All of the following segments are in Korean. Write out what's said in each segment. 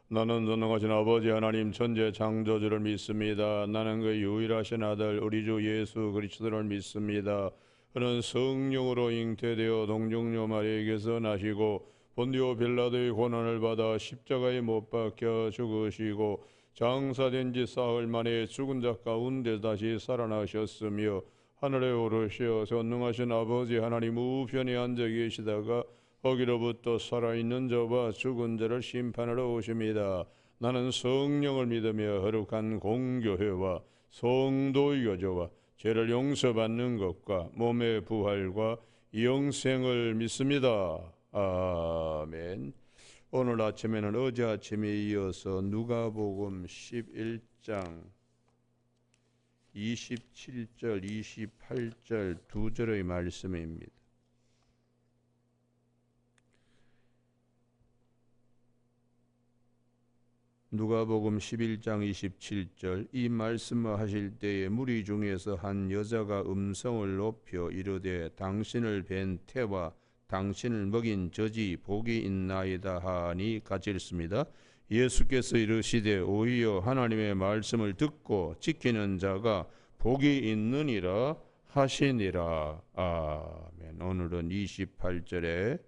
나는 전능하신 아버지 하나님 천재 창조주를 믿습니다. 나는 그 유일하신 아들 우리 주 예수 그리스도를 믿습니다. 그는 성령으로 잉태되어 동정녀 마리아에게서 나시고 본디오 빌라도의 고난을 받아 십자가에 못 박혀 죽으시고 장사된 지 사흘 만에 죽은 자 가운데 다시 살아나셨으며 하늘에 오르시어 전능하신 아버지 하나님 우편에 앉아 계시다가 거기로부터 살아있는 자와 죽은 자를 심판하러 오십니다. 나는 성령을 믿으며 거룩한 공교회와 성도의 교제와 죄를 용서받는 것과 몸의 부활과 영생을 믿습니다. 아멘. 오늘 아침에는 어제 아침에 이어서 누가복음 11장 27절, 28절 두 절의 말씀입니다. 누가복음 11장 27절 이 말씀을 하실 때에 무리 중에서 한 여자가 음성을 높여 이르되 당신을 뵌 태와 당신을 먹인 젖이 복이 있나이다 하니 같이 읽습니다. 예수께서 이르시되 오히려 하나님의 말씀을 듣고 지키는 자가 복이 있느니라 하시니라. 아멘. 오늘은 28절에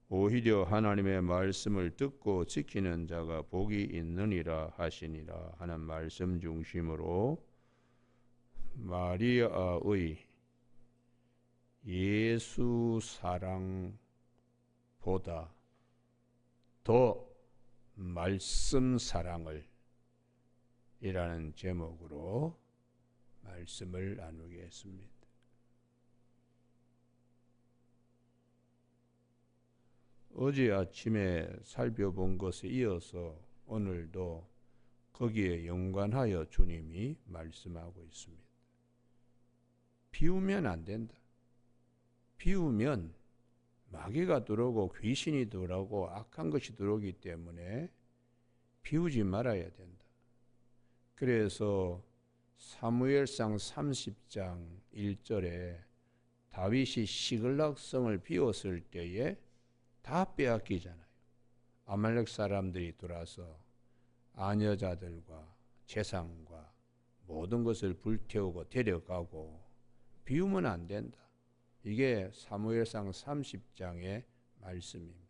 오히려 하나님의 말씀을 듣고 지키는 자가 복이 있느니라 하시니라 하는 말씀 중심으로 마리아의 예수 사랑보다 더 말씀 사랑을 이라는 제목으로 말씀을 나누겠습니다. 어제 아침에 살펴본 것에 이어서 오늘도 거기에 연관하여 주님이 말씀하고 있습니다. 비우면 안 된다. 비우면 마귀가 들어오고 귀신이 들어오고 악한 것이 들어오기 때문에 비우지 말아야 된다. 그래서 사무엘상 30장 1절에 다윗이 시글락성을 비웠을 때에 다 빼앗기잖아요. 아말렉 사람들이 들어와서 아녀자들과 재산과 모든 것을 불태우고 데려가고 비우면 안 된다. 이게 사무엘상 30장의 말씀입니다.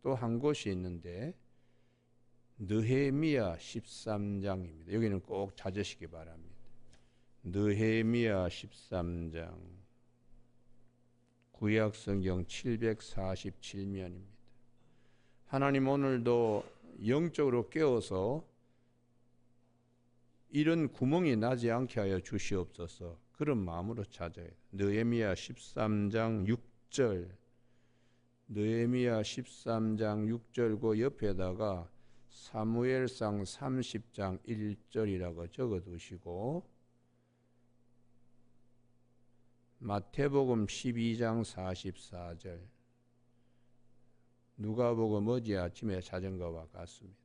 또 한 곳이 있는데 느헤미야 13장입니다. 여기는 꼭 찾으시기 바랍니다. 느헤미야 13장 구약성경 747면입니다. 하나님 오늘도 영적으로 깨워서 이런 구멍이 나지 않게 하여 주시옵소서. 그런 마음으로 찾아야 돼요. 느헤미야 13장 6절 느헤미야 13장 6절 그 옆에다가 사무엘상 30장 1절이라고 적어두시고 마태복음 12장 44절 누가복음 어제 아침에 찾은 것과 같습니다.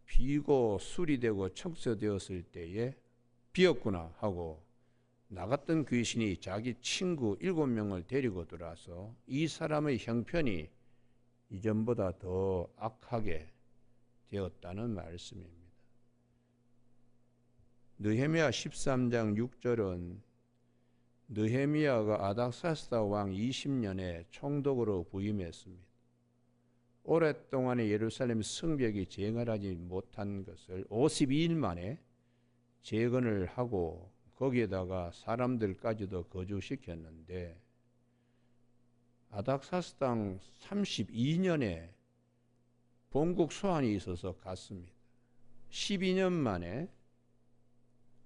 비고 술이 되고 청소되었을 때에 비었구나 하고 나갔던 귀신이 자기 친구 7명을 데리고 들어와서 이 사람의 형편이 이전보다 더 악하게 되었다는 말씀입니다. 느헤미야 13장 6절은 느헤미야가 아닥사스다 왕 20년에 총독으로 부임했습니다. 오랫동안에 예루살렘 성벽이 재건하지 못한 것을 52일 만에 재건을 하고 거기에다가 사람들까지도 거주시켰는데 아닥사스당 32년에 본국 소환이 있어서 갔습니다. 12년 만에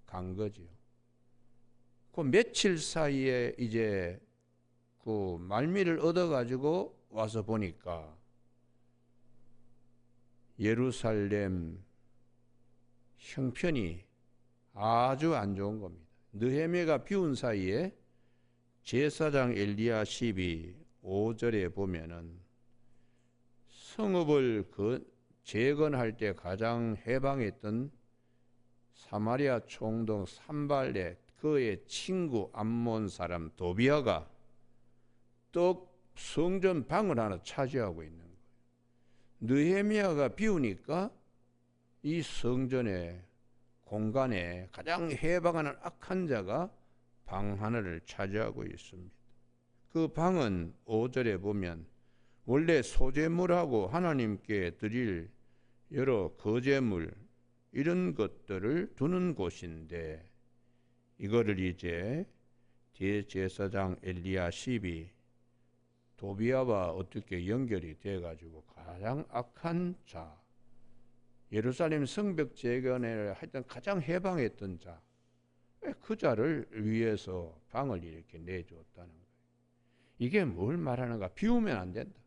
간 거지요. 그 며칠 사이에 이제 그 말미를 얻어가지고 와서 보니까 예루살렘 형편이 아주 안 좋은 겁니다. 느헤미야가 비운 사이에 제사장 엘리야십이 5절에 보면은 성읍을 재건할 때 가장 해방했던 사마리아 총독 산발렛 그의 친구 암몬 사람 도비아가 또 성전 방을 하나 차지하고 있는 거예요. 느헤미야가 비우니까 이 성전의 공간에 가장 해방하는 악한 자가 방 하나를 차지하고 있습니다. 그 방은 5절에 보면 원래 소제물하고 하나님께 드릴 여러 거제물 이런 것들을 두는 곳인데, 이거를 이제 대제사장 엘리야십이 도비야와 어떻게 연결이 돼가지고 가장 악한 자, 예루살렘 성벽 재건을 하여튼 가장 해방했던 자, 그 자를 위해서 방을 이렇게 내주었다는 거예요. 이게 뭘 말하는가? 비우면 안 된다.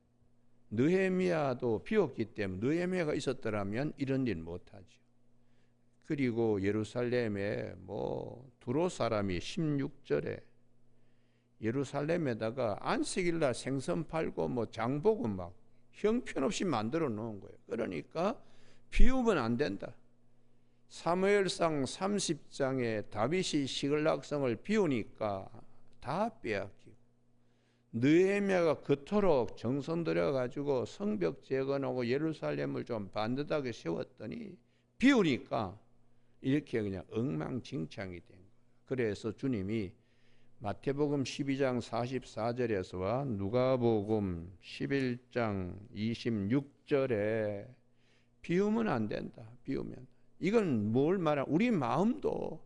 느헤미야도 비웠기 때문에, 느헤미야가 있었더라면 이런 일 못하죠. 그리고 예루살렘에 두로 사람이 16절에 예루살렘에다가 안식일날 생선 팔고 장보고 막 형편없이 만들어 놓은 거예요. 그러니까 비우면 안 된다. 사무엘상 30장에 다윗이 시글락성을 비우니까 다 빼앗기고, 느헤미야가 그토록 정성 들여가지고 성벽 재건하고 예루살렘을 좀 반듯하게 세웠더니 비우니까 이렇게 그냥 엉망진창이 된 거예요. 그래서 주님이 마태복음 12장 44절에서와 누가복음 11장 26절에 비우면 안 된다. 비우면. 이건 뭘 말하냐? 우리 마음도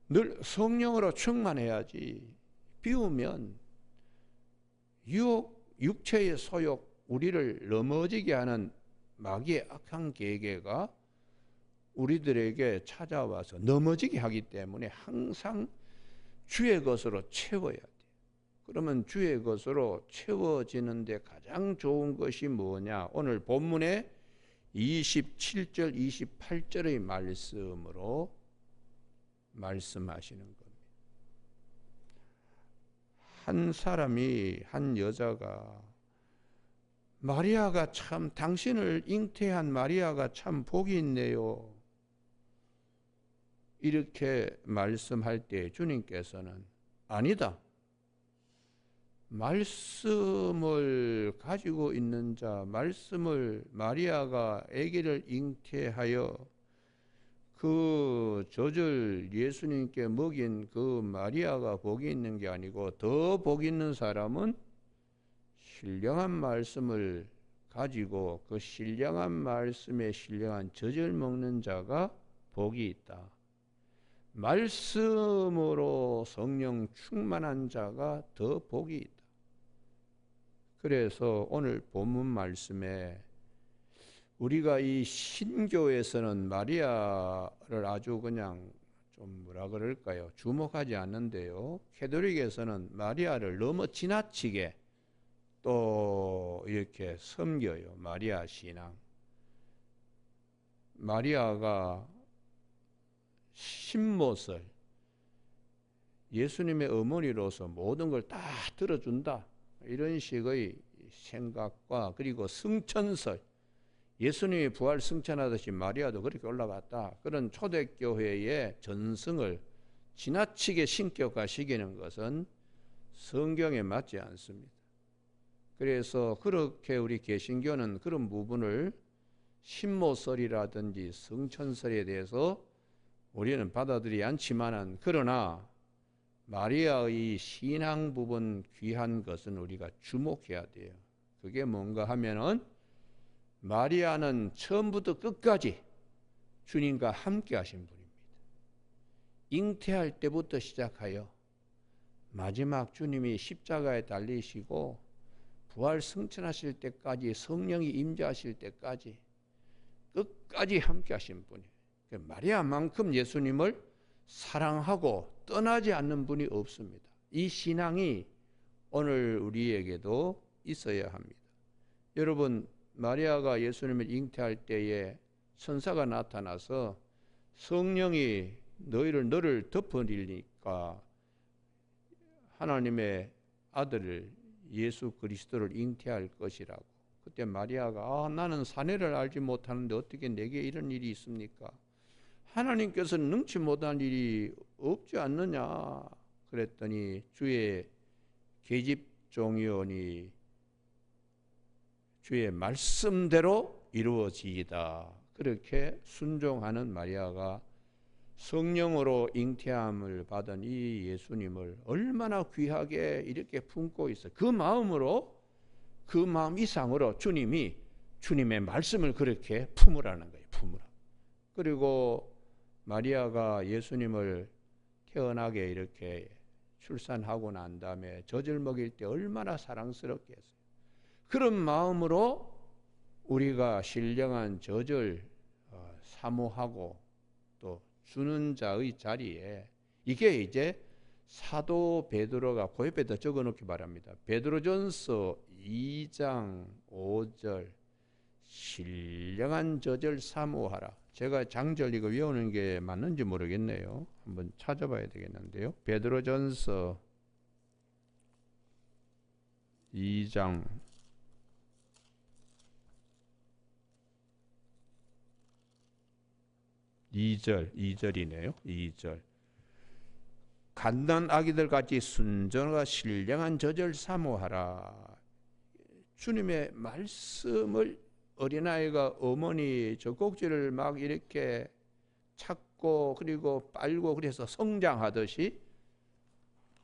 늘 성령으로 충만해야지. 비우면 유혹, 육체의 소욕, 우리를 넘어지게 하는 마귀의 악한 계계가 우리들에게 찾아와서 넘어지게 하기 때문에 항상 주의 것으로 채워야 돼요. 그러면 주의 것으로 채워지는데 가장 좋은 것이 뭐냐? 오늘 본문에 27절, 28절의 말씀으로 말씀하시는 겁니다. 한 사람이, 한 여자가 마리아가 참, 당신을 잉태한 마리아가 참 복이 있네요. 이렇게 말씀할 때 주님께서는 아니다. 말씀을 가지고 있는 자, 말씀을 마리아가 아기를 잉태하여 그 젖을 예수님께 먹인 그 마리아가 복이 있는 게 아니고 더 복이 있는 사람은 신령한 말씀을 가지고 그 신령한 말씀에 신령한 젖을 먹는 자가 복이 있다. 말씀으로 성령 충만한 자가 더 복이 있다. 그래서 오늘 본문 말씀에 우리가 이 신교에서는 마리아를 아주 그냥 좀 뭐라 그럴까요? 주목하지 않는데요. 캐톨릭에서는 마리아를 너무 지나치게 또 이렇게 섬겨요. 마리아 신앙. 마리아가 신모설, 예수님의 어머니로서 모든 걸 다 들어준다. 이런 식의 생각과, 그리고 승천설, 예수님이 부활 승천하듯이 마리아도 그렇게 올라갔다. 그런 초대교회의 전승을 지나치게 신격화시키는 것은 성경에 맞지 않습니다. 그래서 그렇게 우리 개신교는 그런 부분을 신모설이라든지 승천설에 대해서 우리는 받아들이지 않지만은, 그러나 마리아의 신앙 부분 귀한 것은 우리가 주목해야 돼요. 그게 뭔가 하면은 마리아는 처음부터 끝까지 주님과 함께 하신 분입니다. 잉태할 때부터 시작하여 마지막 주님이 십자가에 달리시고 부활 승천하실 때까지, 성령이 임재하실 때까지 끝까지 함께 하신 분이에요. 마리아만큼 예수님을 사랑하고 떠나지 않는 분이 없습니다. 이 신앙이 오늘 우리에게도 있어야 합니다. 여러분, 마리아가 예수님을 잉태할 때에 천사가 나타나서 성령이 너를 덮어리니까 하나님의 아들을, 예수 그리스도를 잉태할 것이라고. 그때 마리아가 나는 사내를 알지 못하는데 어떻게 내게 이런 일이 있습니까? 하나님께서는 능치 못한 일이 없지 않느냐 그랬더니 주의 계집종이오니 주의 말씀대로 이루어지이다. 그렇게 순종하는 마리아가 성령으로 잉태함을 받은 이 예수님을 얼마나 귀하게 이렇게 품고 있어. 그 마음으로, 그 마음 이상으로 주님이 주님의 말씀을 그렇게 품으라는 거예요. 품으라. 그리고 마리아가 예수님을 태어나게 이렇게 출산하고 난 다음에 젖을 먹일 때 얼마나 사랑스럽게 했어요. 그런 마음으로 우리가 신령한 젖을 사모하고 또 주는 자의 자리에, 이게 이제 사도 베드로가 그 옆에다 적어놓기 바랍니다. 베드로전서 2장 5절 신령한 젖을 사모하라. 제가 장절 이거 외우는 게 맞는지 모르겠네요. 한번 찾아봐야 되겠는데요. 베드로전서 2장 2절이네요. 2절. 갓난 아기들 같이 순전과 신령한 젖을 사모하라. 주님의 말씀을 어린아이가 어머니 젖꼭지를 막 이렇게 찾고 그리고 빨고 그래서 성장하듯이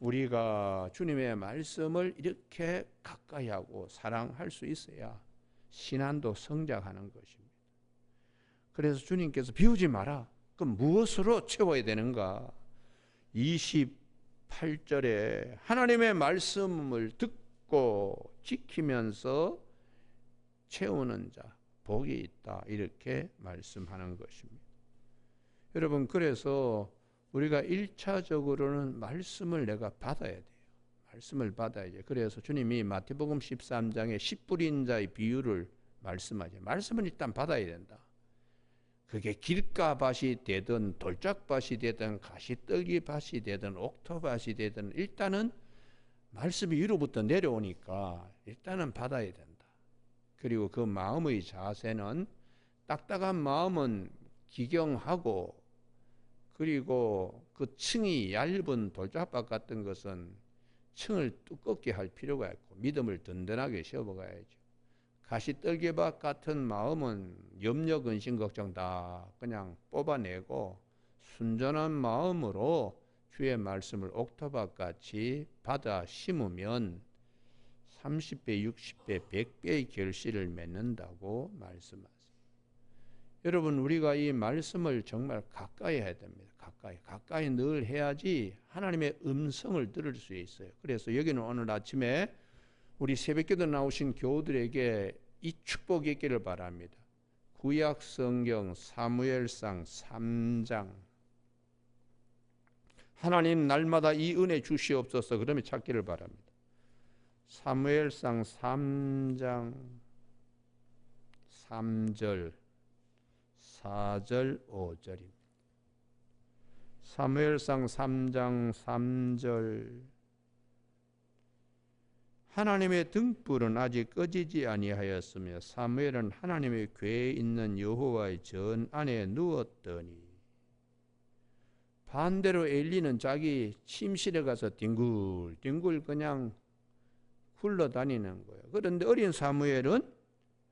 우리가 주님의 말씀을 이렇게 가까이 하고 사랑할 수 있어야 신앙도 성장하는 것입니다. 그래서 주님께서 비우지 마라. 그럼 무엇으로 채워야 되는가? 28절에 하나님의 말씀을 듣고 지키면서 채우는 자 복이 있다. 이렇게 말씀하는 것입니다. 여러분, 그래서 우리가 1차적으로는 말씀을 내가 받아야 돼요. 말씀을 받아야죠. 그래서 주님이 마태복음 13장에 씨 뿌린 자의 비유를 말씀하죠. 말씀은 일단 받아야 된다. 그게 길가밭이 되든 돌짝밭이 되든 가시떨기밭이 되든 옥토밭이 되든 일단은 말씀이 위로부터 내려오니까 일단은 받아야 된다. 그리고 그 마음의 자세는 딱딱한 마음은 기경하고 그리고 그 층이 얇은 돌짝밭 같은 것은 층을 두껍게 할 필요가 있고 믿음을 든든하게 세워가야죠. 가시떨기밭 같은 마음은 염려, 근심, 걱정 다 그냥 뽑아내고 순전한 마음으로 주의 말씀을 옥토밭 같이 받아 심으면 30배, 60배, 100배의 결실을 맺는다고 말씀하세요. 여러분, 우리가 이 말씀을 정말 가까이 해야 됩니다. 가까이 늘 해야지 하나님의 음성을 들을 수 있어요. 그래서 여기는 오늘 아침에 우리 새벽기도 나오신 교우들에게 이 축복이 있기를 바랍니다. 구약 성경 사무엘상 3장 하나님 날마다 이 은혜 주시옵소서 그러면 찾기를 바랍니다. 사무엘상 3장 3절 4절 5절입니다. 사무엘상 3장 3절 하나님의 등불은 아직 꺼지지 아니하였으며 사무엘은 하나님의 궤에 있는 여호와의 전 안에 누웠더니 반대로 엘리는 자기 침실에 가서 뒹굴뒹굴 그냥 굴러다니는 거예요. 그런데 어린 사무엘은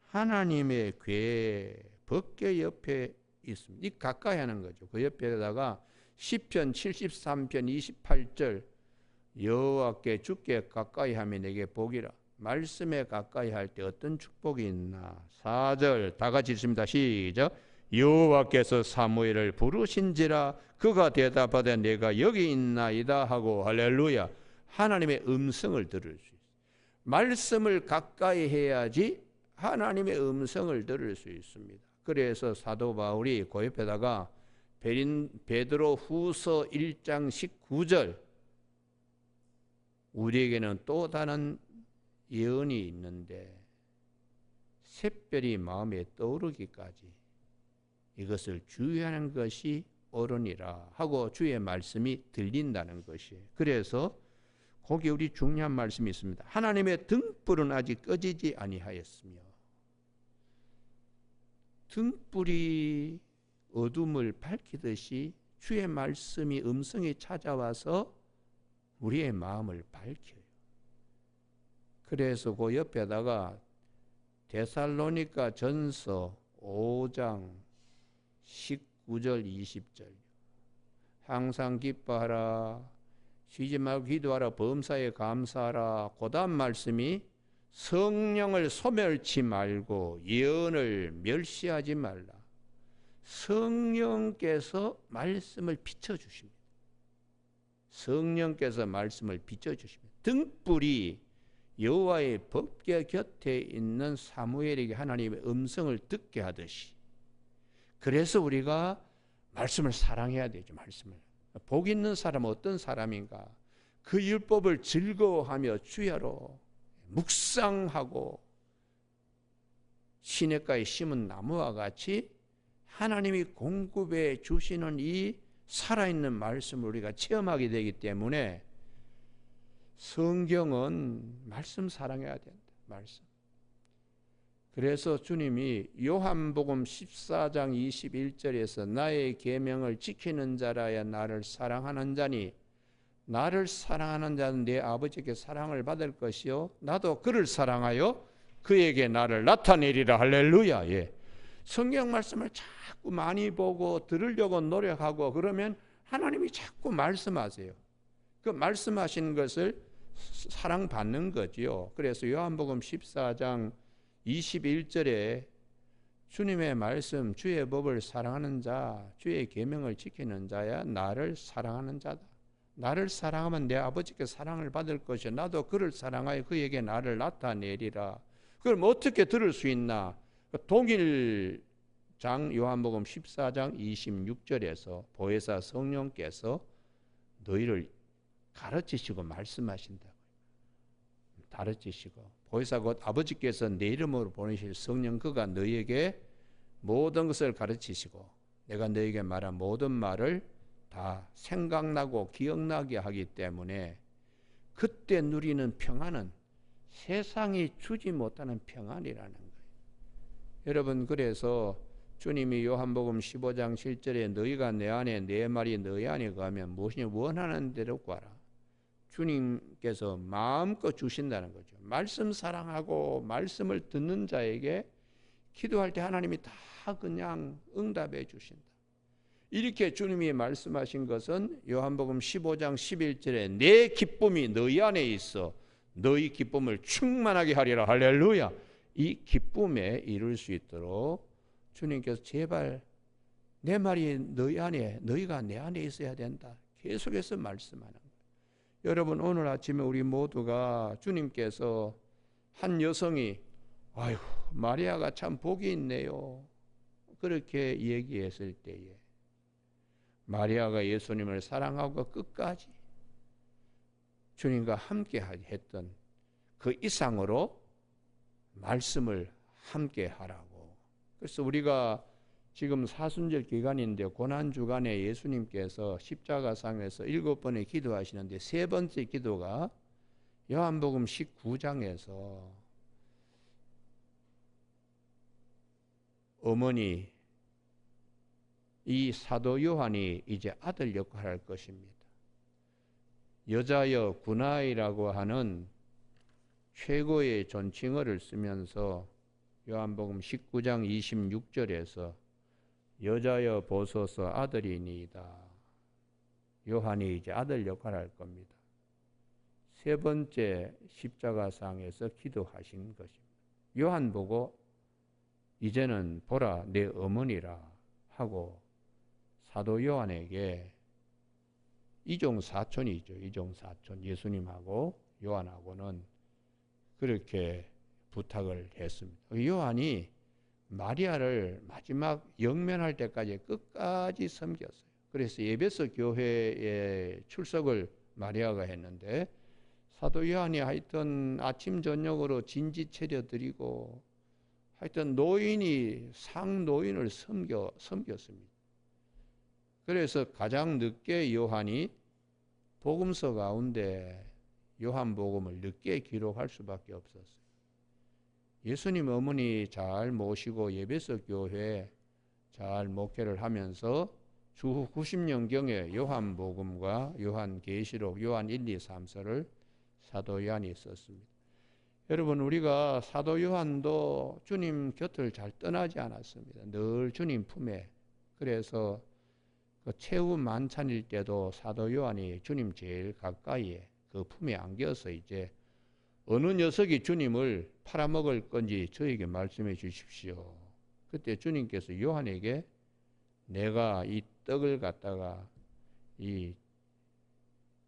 하나님의 궤 법궤 옆에 있습니다. 이 가까이 하는 거죠. 그 옆에다가 시편 73편 28절 여호와께 주께 가까이 하면 내게 복이라. 말씀에 가까이 할 때 어떤 축복이 있나. 4절 다 같이 읽습니다. 시작. 여호와께서 사무엘을 부르신지라 그가 대답하되 내가 여기 있나이다 하고 할렐루야. 하나님의 음성을 들을 수 있어요. 말씀을 가까이 해야지 하나님의 음성을 들을 수 있습니다. 그래서 사도 바울이 그 옆에다가 베드로 후서 1장 19절 우리에게는 또 다른 예언이 있는데 샛별이 마음에 떠오르기까지 이것을 주의하는 것이 옳으니라 하고 주의 말씀이 들린다는 것이에요. 그래서 거기 우리 중요한 말씀이 있습니다. 하나님의 등불은 아직 꺼지지 아니하였으며 등불이 어둠을 밝히듯이 주의 말씀이 음성이 찾아와서 우리의 마음을 밝혀요. 그래서 그 옆에다가 데살로니가 전서 5장 19절 20절. 항상 기뻐하라, 쉬지 말고 기도하라, 범사에 감사하라. 그 다음 말씀이 성령을 소멸치 말고 예언을 멸시하지 말라. 성령께서 말씀을 비춰주십니다. 성령께서 말씀을 비춰주십니다. 등불이 여호와의 법궤 곁에 있는 사무엘에게 하나님의 음성을 듣게 하듯이, 그래서 우리가 말씀을 사랑해야 되죠. 말씀을. 복 있는 사람은 어떤 사람인가? 그 율법을 즐거워하며 주야로 묵상하고 시냇가에 심은 나무와 같이 하나님이 공급해 주시는 이 살아있는 말씀을 우리가 체험하게 되기 때문에 성경은 말씀 사랑해야 된다. 말씀. 그래서 주님이 요한복음 14장 21절에서 나의 계명을 지키는 자라야 나를 사랑하는 자니 나를 사랑하는 자는 내 아버지께 사랑을 받을 것이요 나도 그를 사랑하여 그에게 나를 나타내리라. 할렐루야. 예. 성경 말씀을 자꾸 많이 보고 들으려고 노력하고 그러면 하나님이 자꾸 말씀하세요. 그 말씀하신 것을 사랑받는 거지요. 그래서 요한복음 14장 21절에 주님의 말씀, 주의 법을 사랑하는 자, 주의 계명을 지키는 자야 나를 사랑하는 자다. 나를 사랑하면 내 아버지께 사랑을 받을 것이요 나도 그를 사랑하여 그에게 나를 나타내리라. 그럼 어떻게 들을 수 있나? 동일장 요한복음 14장 26절에서 보혜사 성령께서 너희를 가르치시고 말씀하신다고요. 가르치시고 보혜사 곧 아버지께서 내 이름으로 보내실 성령 그가 너희에게 모든 것을 가르치시고 내가 너희에게 말한 모든 말을 다 생각나고 기억나게 하기 때문에 그때 누리는 평안은 세상이 주지 못하는 평안이라는 거예요. 여러분, 그래서 주님이 요한복음 15장 7절에 너희가 내 안에 내 말이 너희 안에 가면 무엇이냐 원하는 대로 구하라. 주님께서 마음껏 주신다는 거죠. 말씀 사랑하고 말씀을 듣는 자에게 기도할 때 하나님이 다 그냥 응답해 주신다. 이렇게 주님이 말씀하신 것은 요한복음 15장 11절에 내 기쁨이 너희 안에 있어 너희 기쁨을 충만하게 하리라. 할렐루야. 이 기쁨에 이룰 수 있도록 주님께서 제발 내 말이 너희 안에, 너희가 내 안에 있어야 된다. 계속해서 말씀하는 거예요. 여러분, 오늘 아침에 우리 모두가 주님께서 한 여성이 아이고 마리아가 참 복이 있네요 그렇게 얘기했을 때에 마리아가 예수님을 사랑하고 끝까지 주님과 함께 했던 그 이상으로 말씀을 함께 하라고. 그래서 우리가 지금 사순절 기간인데 고난주간에 예수님께서 십자가상에서 7번의 기도하시는데 세 번째 기도가 요한복음 19장에서 어머니 이 사도 요한이 이제 아들 역할을 할 것입니다. 여자여 구나이라고 하는 최고의 존칭어를 쓰면서 요한복음 19장 26절에서 여자여 보소서 아들이니이다. 요한이 이제 아들 역할을 할 겁니다. 세 번째 십자가상에서 기도하신 것입니다. 요한 보고 이제는 보라 내 어머니라 하고 사도 요한에게 이종사촌이죠. 이종사촌 예수님하고 요한하고는 그렇게 부탁을 했습니다. 요한이 마리아를 마지막 영면할 때까지 끝까지 섬겼어요. 그래서 에베소 교회에 출석을 마리아가 했는데 사도 요한이 하여튼 아침 저녁으로 진지 차려드리고 하여튼 상노인을 섬겼습니다. 그래서 가장 늦게 요한이 복음서 가운데 요한복음을 늦게 기록할 수밖에 없었어요. 예수님 어머니 잘 모시고 예배석 교회 잘 목회를 하면서 주후 90년경에 요한복음과 요한계시록, 요한 1, 2, 3서를 사도 요한이 썼습니다. 여러분, 우리가 사도 요한도 주님 곁을 잘 떠나지 않았습니다. 늘 주님 품에. 그래서 그 최후 만찬일 때도 사도 요한이 주님 제일 가까이에 그 품에 안겨서 이제 어느 녀석이 주님을 팔아먹을 건지 저에게 말씀해 주십시오. 그때 주님께서 요한에게 내가 이 떡을 갖다가 이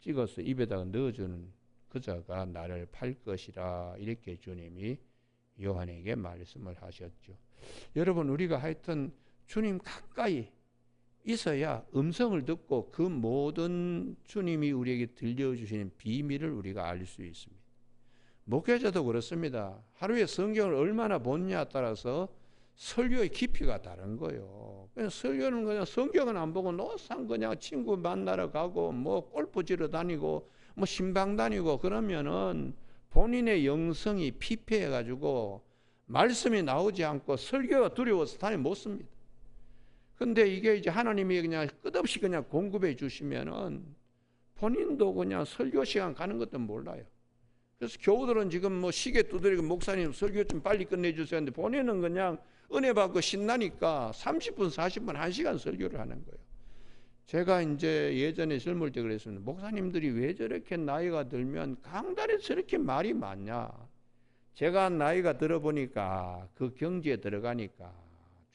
찍어서 입에다가 넣어주는 그자가 나를 팔 것이라, 이렇게 주님이 요한에게 말씀을 하셨죠. 여러분, 우리가 하여튼 주님 가까이 있어야 음성을 듣고 그 모든 주님이 우리에게 들려주시는 비밀을 우리가 알 수 있습니다. 목회자도 그렇습니다. 하루에 성경을 얼마나 보느냐에 따라서 설교의 깊이가 다른 거예요. 그냥 설교는 그냥 성경은 안 보고 노상 그냥 친구 만나러 가고 뭐 골프 치러 다니고 뭐 신방 다니고 그러면은 본인의 영성이 피폐해 가지고 말씀이 나오지 않고 설교가 두려워서 다니 못 씁니다. 근데 이게 이제 하나님이 그냥 끝없이 그냥 공급해 주시면은 본인도 그냥 설교 시간 가는 것도 몰라요. 그래서 교우들은 지금 뭐 시계 두드리고 목사님 설교 좀 빨리 끝내주세요 하는데 본인은 그냥 은혜 받고 신나니까 30분, 40분, 1시간 설교를 하는 거예요. 제가 이제 예전에 젊을 때 그랬습니다. 목사님들이 왜 저렇게 나이가 들면 강단에 저렇게 말이 많냐. 제가 나이가 들어보니까 그 경지에 들어가니까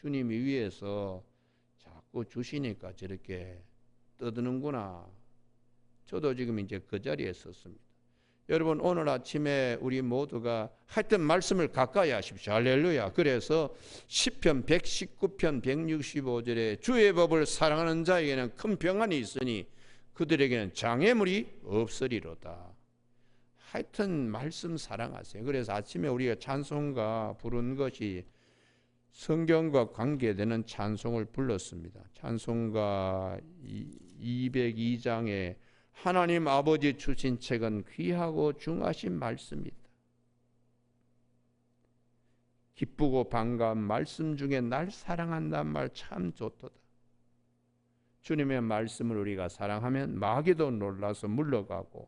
주님이 위에서 자꾸 주시니까 저렇게 떠드는구나. 저도 지금 이제 그 자리에 섰습니다. 여러분, 오늘 아침에 우리 모두가 하여튼 말씀을 가까이 하십시오. 할렐루야. 그래서 시편 119편 165절에 주의 법을 사랑하는 자에게는 큰 평안이 있으니 그들에게는 장애물이 없으리로다. 하여튼 말씀 사랑하세요. 그래서 아침에 우리가 찬송가 부른 것이 성경과 관계되는 찬송을 불렀습니다. 찬송가 202장에 하나님 아버지 주신 책은 귀하고 중하신 말씀이다. 기쁘고 반가운 말씀 중에 날 사랑한다는 말 참 좋도다. 주님의 말씀을 우리가 사랑하면 마귀도 놀라서 물러가고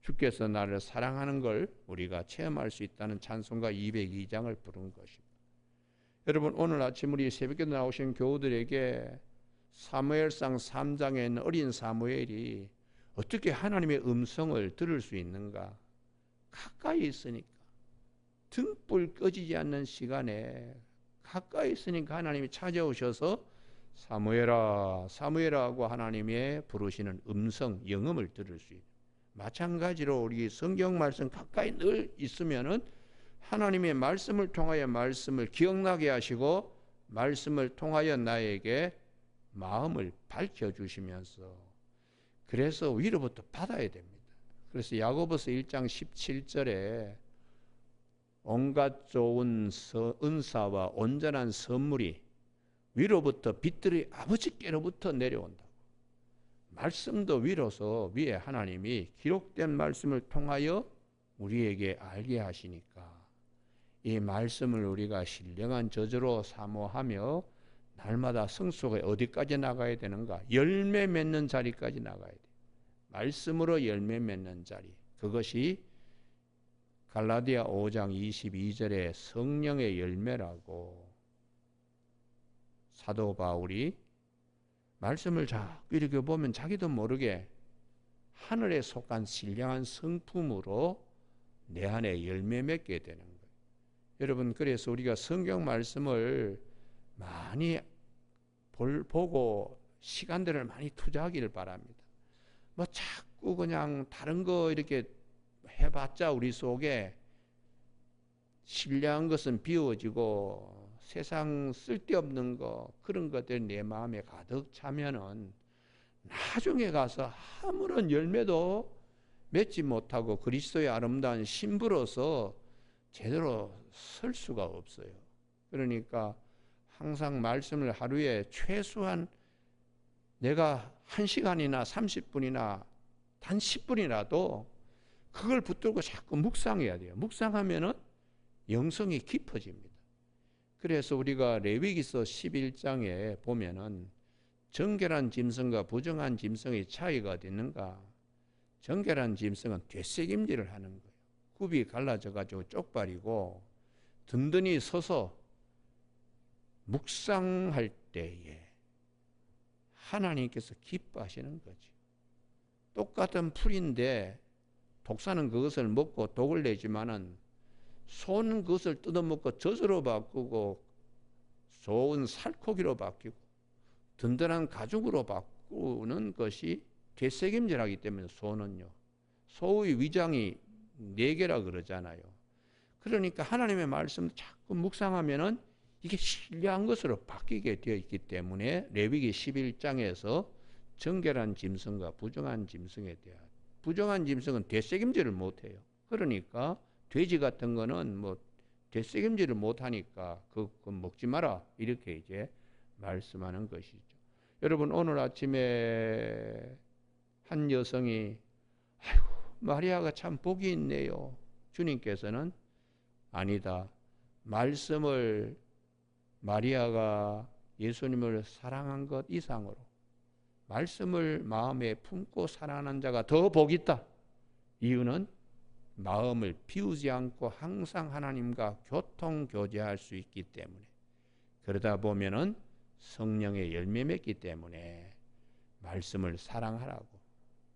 주께서 나를 사랑하는 걸 우리가 체험할 수 있다는 찬송가 202장을 부른 것입니다. 여러분, 오늘 아침 우리 새벽에 나오신 교우들에게 사무엘상 3장에 있는 어린 사무엘이 어떻게 하나님의 음성을 들을 수 있는가? 가까이 있으니까, 등불 꺼지지 않는 시간에 가까이 있으니까 하나님이 찾아오셔서 사무엘아, 사무엘아 하고 하나님의 부르시는 음성, 영음을 들을 수 있는. 마찬가지로 우리 성경 말씀 가까이 늘 있으면은 하나님의 말씀을 통하여 말씀을 기억나게 하시고 말씀을 통하여 나에게 마음을 밝혀주시면서 그래서 위로부터 받아야 됩니다. 그래서 야고보서 1장 17절에 온갖 좋은 은사와 온전한 선물이 위로부터 빛들의 아버지께로부터 내려온다고. 말씀도 위로서 위에 하나님이 기록된 말씀을 통하여 우리에게 알게 하시니까 이 말씀을 우리가 신령한 저주로 사모하며 날마다 성속에 어디까지 나가야 되는가? 열매 맺는 자리까지 나가야 돼. 말씀으로 열매 맺는 자리. 그것이 갈라디아 5장 22절에 성령의 열매라고 사도 바울이 말씀을 자꾸 이렇게 보면 자기도 모르게 하늘에 속한 신령한 성품으로 내 안에 열매 맺게 되는 거예요. 여러분, 그래서 우리가 성경 말씀을 많이 보고 시간들을 많이 투자하기를 바랍니다. 뭐 자꾸 그냥 다른 거 이렇게 해봤자 우리 속에 신뢰한 것은 비워지고 세상 쓸데없는 거 그런 것들 내 마음에 가득 차면은 나중에 가서 아무런 열매도 맺지 못하고 그리스도의 아름다운 신부로서 제대로 설 수가 없어요. 그러니까 항상 말씀을 하루에 최소한 내가 1시간이나 30분이나 단 10분이라도 그걸 붙들고 자꾸 묵상해야 돼요. 묵상하면은 영성이 깊어집니다. 그래서 우리가 레위기서 11장에 보면은 정결한 짐승과 부정한 짐승의 차이가 어디 있는가? 정결한 짐승은 되새김질을 하는 거예요. 굽이 갈라져 가지고 쪽발이고 든든히 서서 묵상할 때에 하나님께서 기뻐하시는 거지. 똑같은 풀인데 독사는 그것을 먹고 독을 내지만은 소는 그것을 뜯어먹고 젖으로 바꾸고 좋은 살코기로 바뀌고 든든한 가죽으로 바꾸는 것이 되새김질하기 때문에 소는요. 소의 위장이 4개라 그러잖아요. 그러니까 하나님의 말씀을 자꾸 묵상하면은 이게 신뢰한 것으로 바뀌게 되어 있기 때문에 레위기 11장에서 정결한 짐승과 부정한 짐승에 대한 부정한 짐승은 되새김질을 못해요. 그러니까 돼지 같은 거는 뭐 되새김질을 못하니까 그거 먹지 마라 이렇게 이제 말씀하는 것이죠. 여러분 오늘 아침에 한 여성이 아이고 마리아가 참 복이 있네요. 주님께서는 아니다. 말씀을 마리아가 예수님을 사랑한 것 이상으로 말씀을 마음에 품고 사랑하는 자가 더 복이 있다. 이유는 마음을 비우지 않고 항상 하나님과 교통교제할 수 있기 때문에 그러다 보면은 성령의 열매 맺기 때문에 말씀을 사랑하라고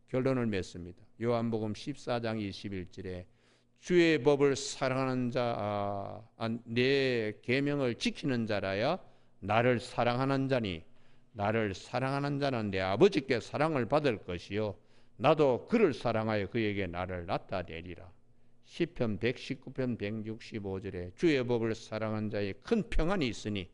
결론을 맺습니다. 요한복음 14장 21절에 주의 법을 사랑하는 자, 내 계명을 지키는 자라야 나를 사랑하는 자니 나를 사랑하는 자는 내 아버지께 사랑을 받을 것이요 나도 그를 사랑하여 그에게 나를 나타내리라. 시편 119편 165절에 주의 법을 사랑하는 자의 큰 평안이 있으니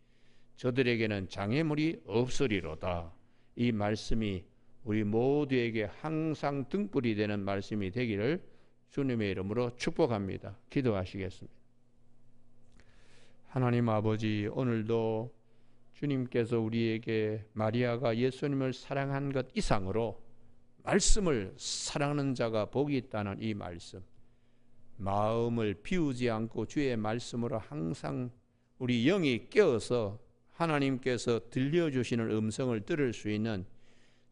저들에게는 장애물이 없으리로다. 이 말씀이 우리 모두에게 항상 등불이 되는 말씀이 되기를 주님의 이름으로 축복합니다. 기도하시겠습니다. 하나님 아버지, 오늘도 주님께서 우리에게 마리아가 예수님을 사랑한 것 이상으로 말씀을 사랑하는 자가 복이 있다는 이 말씀, 마음을 비우지 않고 주의 말씀으로 항상 우리 영이 깨어서 하나님께서 들려주시는 음성을 들을 수 있는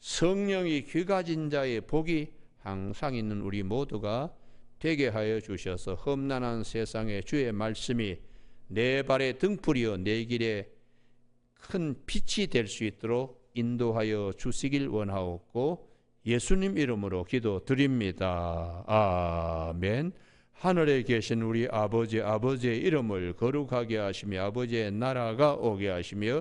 성령이 귀 가진 자의 복이 항상 있는 우리 모두가 되게 하여 주셔서 험난한 세상에 주의 말씀이 내 발의 등불이요 내 길에 큰 빛이 될 수 있도록 인도하여 주시길 원하옵고 예수님 이름으로 기도드립니다. 아멘. 하늘에 계신 우리 아버지, 아버지의 이름을 거룩하게 하시며 아버지의 나라가 오게 하시며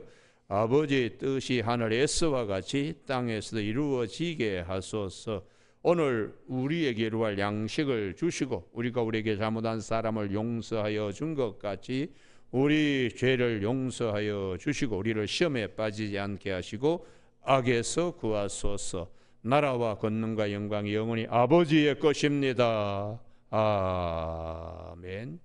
아버지의 뜻이 하늘에서와 같이 땅에서도 이루어지게 하소서. 오늘 우리에게 이루할 양식을 주시고 우리가 우리에게 잘못한 사람을 용서하여 준 것 같이 우리 죄를 용서하여 주시고 우리를 시험에 빠지지 않게 하시고 악에서 구하소서. 나라와 권능과 영광이 영원히 아버지의 것입니다. 아멘.